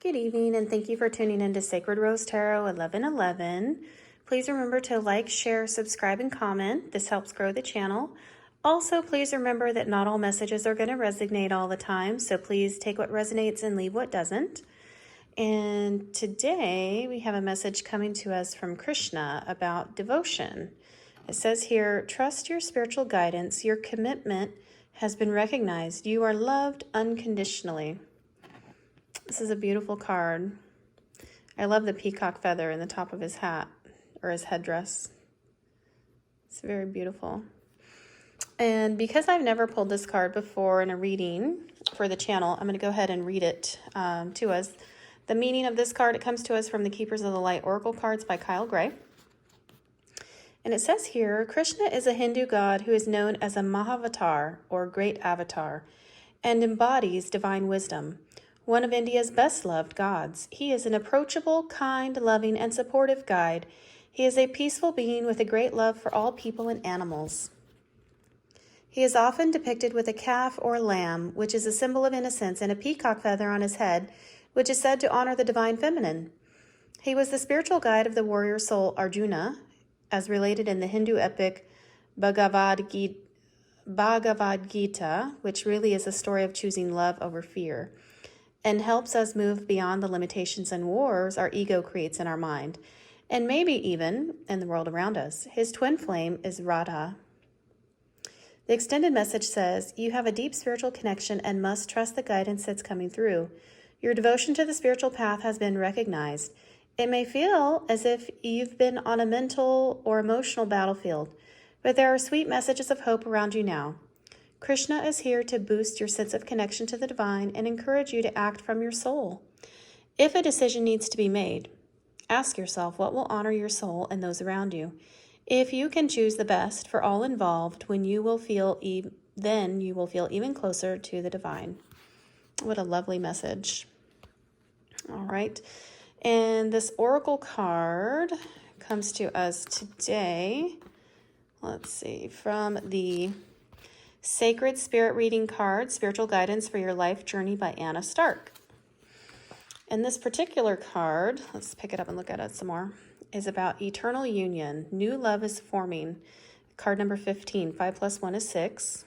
Good evening, and thank you for tuning in to Sacred Rose Tarot 1111. Please remember to like, share, subscribe, and comment. This helps grow the channel. Also, please remember that not all messages are going to resonate all the time, so please take what resonates and leave what doesn't. And today we have a message coming to us from Krishna about devotion. It says here, trust your spiritual guidance. Your commitment has been recognized. You are loved unconditionally. This is a beautiful card. I love the peacock feather in the top of his hat or his headdress. It's very beautiful. And because I've never pulled this card before in a reading for the channel, I'm going to go ahead and read it to us. The meaning of this card, it comes to us from the Keepers of the Light Oracle cards by Kyle Gray. And it says here, Krishna is a Hindu god who is known as a Mahavatar or Great Avatar and embodies divine wisdom. One of India's best-loved gods. He is an approachable, kind, loving, and supportive guide. He is a peaceful being with a great love for all people and animals. He is often depicted with a calf or lamb, which is a symbol of innocence, and a peacock feather on his head, which is said to honor the divine feminine. He was the spiritual guide of the warrior soul Arjuna, as related in the Hindu epic Bhagavad Gita, which really is a story of choosing love over fear, and helps us move beyond the limitations and wars our ego creates in our mind, and maybe even in the world around us. His twin flame is Radha. The extended message says, you have a deep spiritual connection and must trust the guidance that's coming through. Your devotion to the spiritual path has been recognized. It may feel as if you've been on a mental or emotional battlefield, but there are sweet messages of hope around you now. Krishna is here to boost your sense of connection to the divine and encourage you to act from your soul. If a decision needs to be made, ask yourself what will honor your soul and those around you. If you can choose the best for all involved, then you will feel even closer to the divine. What a lovely message. All right. And this oracle card comes to us today. Let's see, from the Sacred Spirit Reading Card, Spiritual Guidance for Your Life Journey by Anna Stark. And this particular card, let's pick it up and look at it some more, is about eternal union. New love is forming. Card number 15, 5 plus 1 is 6.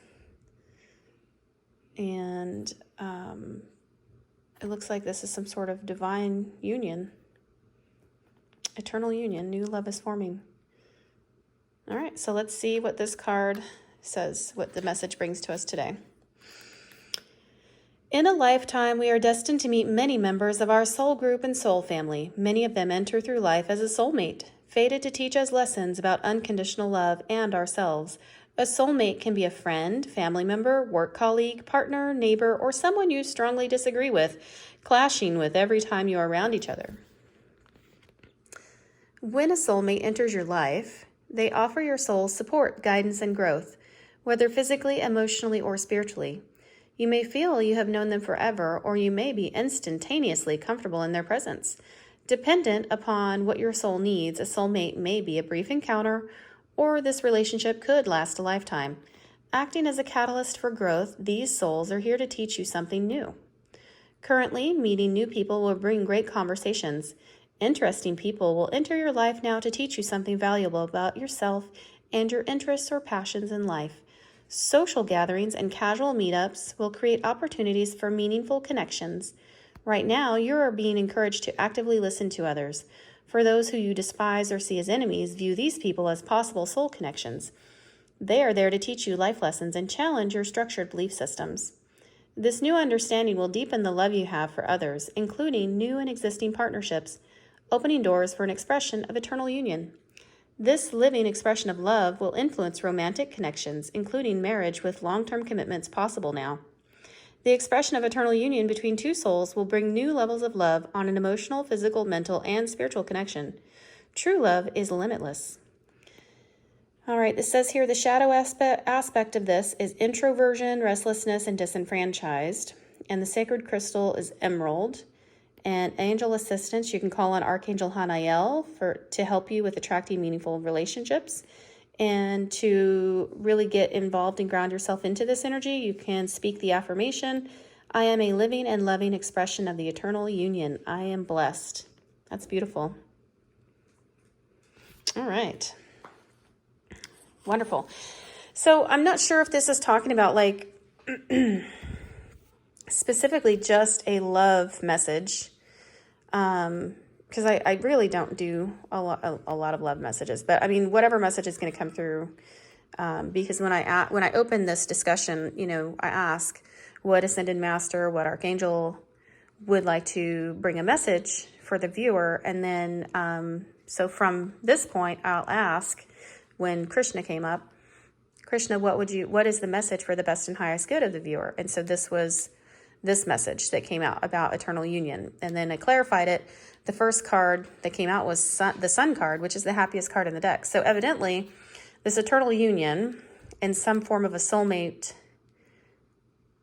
And it looks like this is some sort of divine union. Eternal union, new love is forming. All right, so let's see what this card says, what the message brings to us today. In a lifetime, we are destined to meet many members of our soul group and soul family. Many of them enter through life as a soulmate, fated to teach us lessons about unconditional love and ourselves. A soulmate can be a friend, family member, work colleague, partner, neighbor, or someone you strongly disagree with, clashing with every time you are around each other. When a soulmate enters your life, they offer your soul support, guidance, and growth, whether physically, emotionally, or spiritually. You may feel you have known them forever, or you may be instantaneously comfortable in their presence. Dependent upon what your soul needs, a soulmate may be a brief encounter, or this relationship could last a lifetime. Acting as a catalyst for growth, these souls are here to teach you something new. Currently, meeting new people will bring great conversations. Interesting people will enter your life now to teach you something valuable about yourself and your interests or passions in life. Social gatherings and casual meetups will create opportunities for meaningful connections. Right now, you are being encouraged to actively listen to others. For those who you despise or see as enemies, view these people as possible soul connections. They are there to teach you life lessons and challenge your structured belief systems. This new understanding will deepen the love you have for others, including new and existing partnerships, opening doors for an expression of eternal union. This living expression of love will influence romantic connections, including marriage with long-term commitments possible now. The expression of eternal union between two souls will bring new levels of love on an emotional, physical, mental, and spiritual connection. True love is limitless. All right, this says here the shadow aspect of this is introversion, restlessness, and disenfranchised. And the sacred crystal is emerald. And angel assistance, you can call on Archangel Hanael to help you with attracting meaningful relationships. And to really get involved and ground yourself into this energy, you can speak the affirmation, I am a living and loving expression of the eternal union. I am blessed. That's beautiful. All right. Wonderful. So I'm not sure if this is talking about like specifically just a love message, because I really don't do a lot of love messages. But I mean, whatever message is going to come through, because when I open this discussion, I ask what Ascended Master, what Archangel would like to bring a message for the viewer, and then so from this point, I'll ask when Krishna came up, Krishna, what is the message for the best and highest good of the viewer? And so this was this message that came out about eternal union. And then I clarified it. The first card that came out was the Sun card, which is the happiest card in the deck. So evidently, this eternal union in some form of a soulmate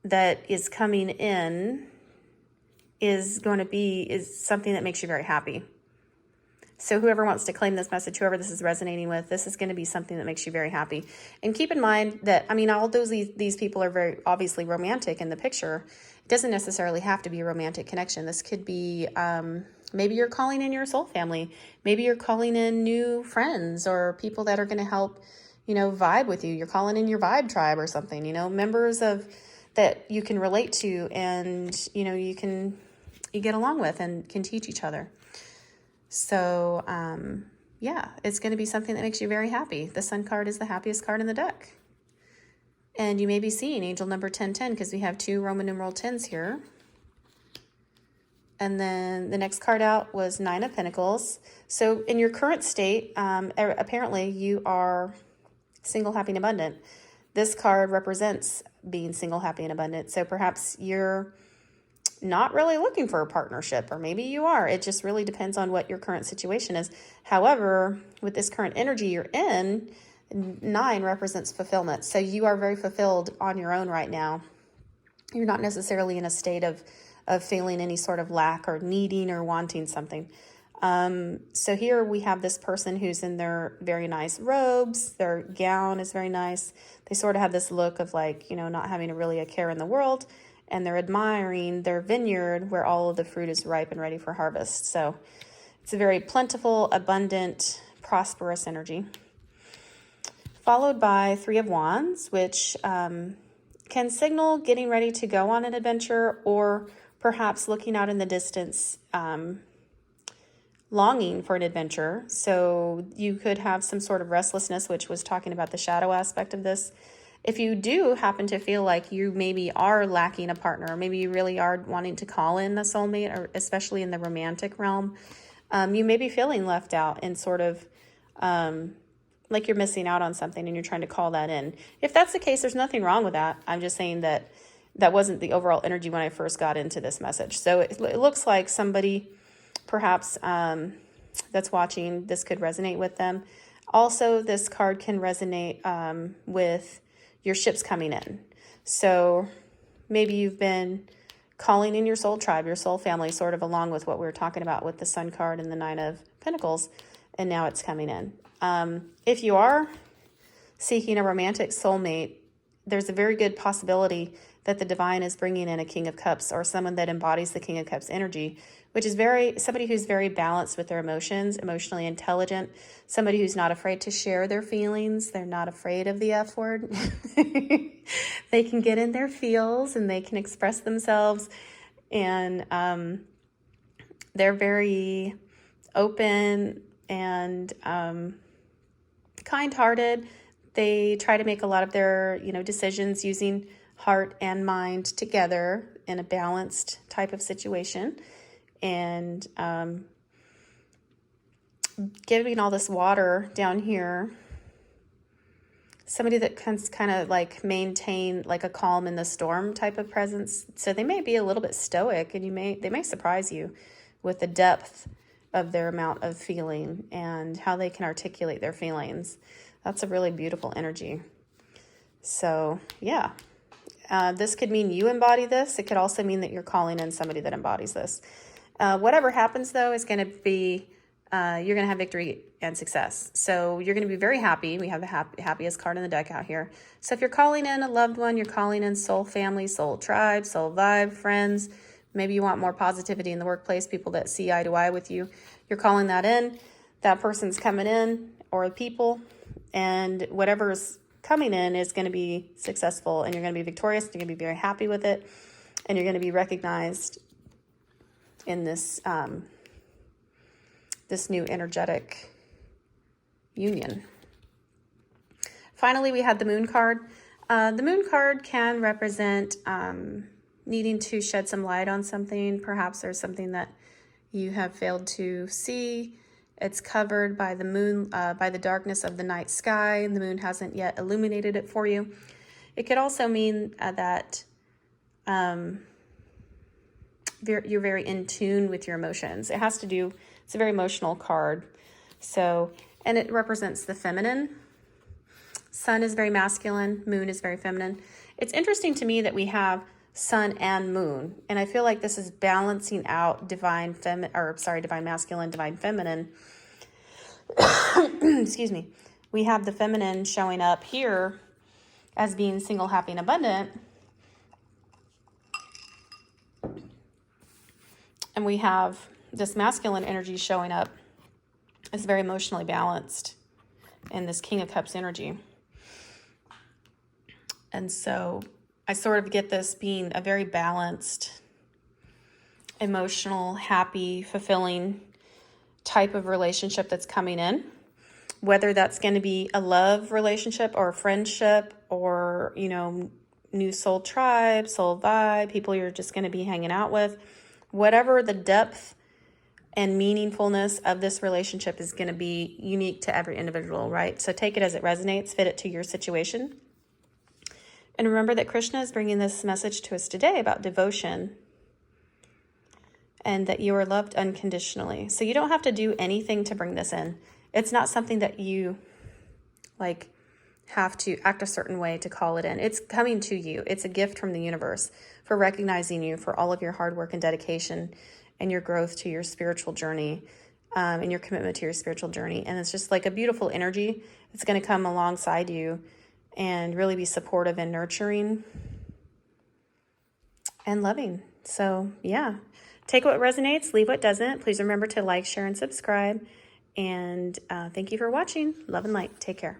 that is coming in is something that makes you very happy. So whoever wants to claim this message, whoever this is resonating with, this is going to be something that makes you very happy. And keep in mind that, although these people are very obviously romantic in the picture, it doesn't necessarily have to be a romantic connection. This could be, maybe you're calling in your soul family. Maybe you're calling in new friends or people that are going to help, vibe with you. You're calling in your vibe tribe or something, members that you can relate to and, you get along with and can teach each other. So, it's going to be something that makes you very happy. The Sun card is the happiest card in the deck. And you may be seeing angel number 1010 because we have 2 Roman numeral 10s here. And then the next card out was 9 of Pentacles. So in your current state, apparently you are single, happy, and abundant. This card represents being single, happy, and abundant. So perhaps you're not really looking for a partnership, or maybe you are. It just really depends on what your current situation is. However, with this current energy you're in, 9 represents fulfillment. So you are very fulfilled on your own right now. You're not necessarily in a state of feeling any sort of lack or needing or wanting something. So here we have this person who's in their very nice robes. Their gown is very nice. They sort of have this look of like, not having really a care in the world. And they're admiring their vineyard where all of the fruit is ripe and ready for harvest. So it's a very plentiful, abundant, prosperous energy. Followed by 3 of Wands, which can signal getting ready to go on an adventure, or perhaps looking out in the distance, longing for an adventure. So you could have some sort of restlessness, which was talking about the shadow aspect of this. If you do happen to feel like you maybe are lacking a partner, or maybe you really are wanting to call in a soulmate, or especially in the romantic realm, you may be feeling left out and sort of like you're missing out on something and you're trying to call that in. If that's the case, there's nothing wrong with that. I'm just saying that wasn't the overall energy when I first got into this message. So it looks like somebody perhaps that's watching, this could resonate with them. Also, this card can resonate with your ships coming in. So maybe you've been calling in your soul tribe, your soul family, sort of along with what we were talking about with the Sun card and the 9 of Pentacles, and now it's coming in. If you are seeking a romantic soulmate, there's a very good possibility that the divine is bringing in a King of Cups, or someone that embodies the King of Cups energy, which is somebody who's very balanced with their emotions, emotionally intelligent, somebody who's not afraid to share their feelings. They're not afraid of the F word. They can get in their feels and they can express themselves. And they're very open and kind-hearted. They try to make a lot of their, decisions using heart and mind together in a balanced type of situation. And giving all this water down here, somebody that can kind of like maintain like a calm in the storm type of presence. So they may be a little bit stoic, and they may surprise you with the depth of their amount of feeling and how they can articulate their feelings. That's a really beautiful energy. So yeah, this could mean you embody this. It could also mean that you're calling in somebody that embodies this. Whatever happens, though, is going to be you're going to have victory and success. So you're going to be very happy. We have the happiest card in the deck out here. So if you're calling in a loved one, you're calling in soul family, soul tribe, soul vibe, friends. Maybe you want more positivity in the workplace, people that see eye to eye with you. You're calling that in. That person's coming in, or people, and whatever's coming in is going to be successful, and you're going to be victorious. You're going to be very happy with it, and you're going to be recognized in this this new energetic union. Finally, we had the moon card. The moon card can represent needing to shed some light on something. Perhaps there's something that you have failed to see. It's covered by the moon, by the darkness of the night sky, and the moon hasn't yet illuminated it for you. It could also mean that you're very in tune with your emotions. It has to do, it's a very emotional card. So, and it represents the feminine. Sun is very masculine, moon is very feminine. It's interesting to me that we have sun and moon, and I feel like this is balancing out divine masculine, divine feminine. Excuse me. We have the feminine showing up here as being single, happy, and abundant. And we have this masculine energy showing up as very emotionally balanced in this King of Cups energy. And so I sort of get this being a very balanced, emotional, happy, fulfilling type of relationship that's coming in. Whether that's going to be a love relationship or a friendship or, you know, new soul tribe, soul vibe, people you're just going to be hanging out with. Whatever the depth and meaningfulness of this relationship is going to be unique to every individual, right? So take it as it resonates, fit it to your situation. And remember that Krishna is bringing this message to us today about devotion and that you are loved unconditionally. So you don't have to do anything to bring this in. It's not something that you have to act a certain way to call it in. It's coming to you. It's a gift from the universe for recognizing you for all of your hard work and dedication and your growth to your spiritual journey, and your commitment to your spiritual journey. And it's just like a beautiful energy. It's going to come alongside you and really be supportive and nurturing and loving. So yeah, take what resonates, leave what doesn't. Please remember to like, share, and subscribe. And thank you for watching. Love and light. Take care.